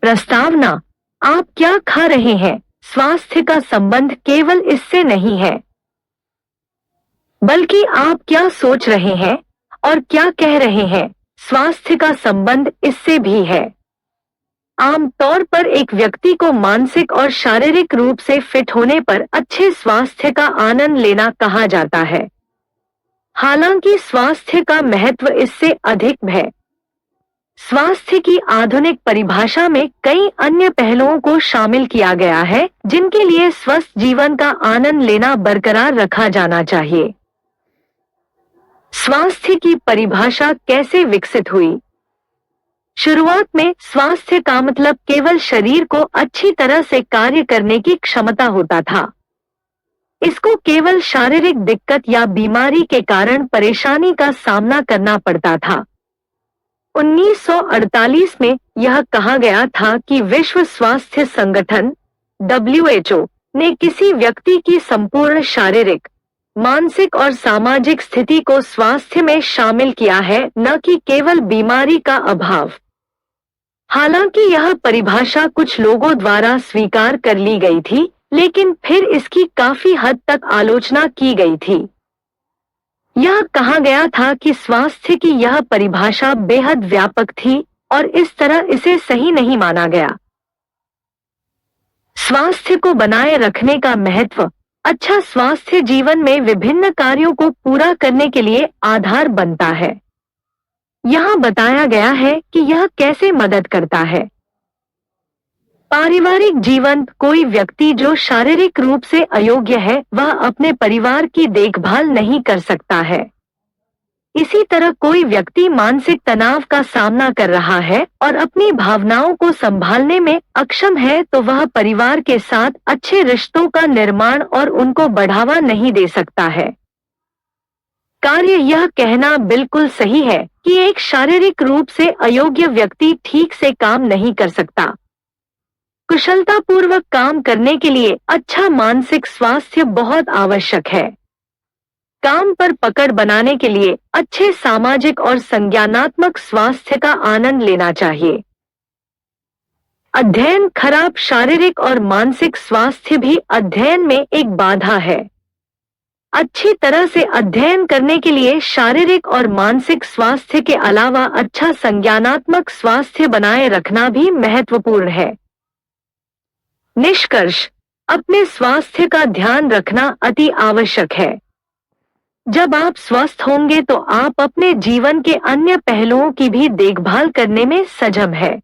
प्रस्तावना: आप क्या खा रहे हैं, स्वास्थ्य का संबंध केवल इससे नहीं है, बल्कि आप क्या सोच रहे हैं और क्या कह रहे हैं, स्वास्थ्य का संबंध इससे भी है। आमतौर पर एक व्यक्ति को मानसिक और शारीरिक रूप से फिट होने पर अच्छे स्वास्थ्य का आनंद लेना कहा जाता है। हालांकि स्वास्थ्य का महत्व इससे अधिक है। स्वास्थ्य की आधुनिक परिभाषा में कई अन्य पहलुओं को शामिल किया गया है, जिनके लिए स्वस्थ जीवन का आनंद लेना बरकरार रखा जाना चाहिए। स्वास्थ्य की परिभाषा कैसे विकसित हुई? शुरुआत में स्वास्थ्य का मतलब केवल शरीर को अच्छी तरह से कार्य करने की क्षमता होता था। इसको केवल शारीरिक दिक्कत या बीमारी के कारण परेशानी का सामना करना पड़ता था। 1948 में यह कहा गया था कि विश्व स्वास्थ्य संगठन WHO ने किसी व्यक्ति की संपूर्ण शारीरिक, मानसिक और सामाजिक स्थिति को स्वास्थ्य में शामिल किया है, न कि केवल बीमारी का अभाव। हालांकि यह परिभाषा कुछ लोगों द्वारा स्वीकार कर ली गई थी, लेकिन फिर इसकी काफी हद तक आलोचना की गई थी। यह कहा गया था कि स्वास्थ्य की यह परिभाषा बेहद व्यापक थी और इस तरह इसे सही नहीं माना गया। स्वास्थ्य को बनाए रखने का महत्व: अच्छा स्वास्थ्य जीवन में विभिन्न कार्यों को पूरा करने के लिए आधार बनता है। यहाँ बताया गया है कि यह कैसे मदद करता है। पारिवारिक जीवन: कोई व्यक्ति जो शारीरिक रूप से अयोग्य है, वह अपने परिवार की देखभाल नहीं कर सकता है। इसी तरह कोई व्यक्ति मानसिक तनाव का सामना कर रहा है और अपनी भावनाओं को संभालने में अक्षम है, तो वह परिवार के साथ अच्छे रिश्तों का निर्माण और उनको बढ़ावा नहीं दे सकता है। कार्य: यह कहना बिल्कुल सही है कि एक शारीरिक रूप से अयोग्य व्यक्ति ठीक से काम नहीं कर सकता। कुशलतापूर्वक काम करने के लिए अच्छा मानसिक स्वास्थ्य बहुत आवश्यक है। काम पर पकड़ बनाने के लिए अच्छे सामाजिक और संज्ञानात्मक स्वास्थ्य का आनंद लेना चाहिए। अध्ययन: खराब शारीरिक और मानसिक स्वास्थ्य भी अध्ययन में एक बाधा है। अच्छी तरह से अध्ययन करने के लिए शारीरिक और मानसिक स्वास्थ्य के अलावा अच्छा संज्ञानात्मक स्वास्थ्य बनाए रखना भी महत्वपूर्ण है। निष्कर्ष: अपने स्वास्थ्य का ध्यान रखना अति आवश्यक है। जब आप स्वस्थ होंगे तो आप अपने जीवन के अन्य पहलुओं की भी देखभाल करने में सक्षम हैं।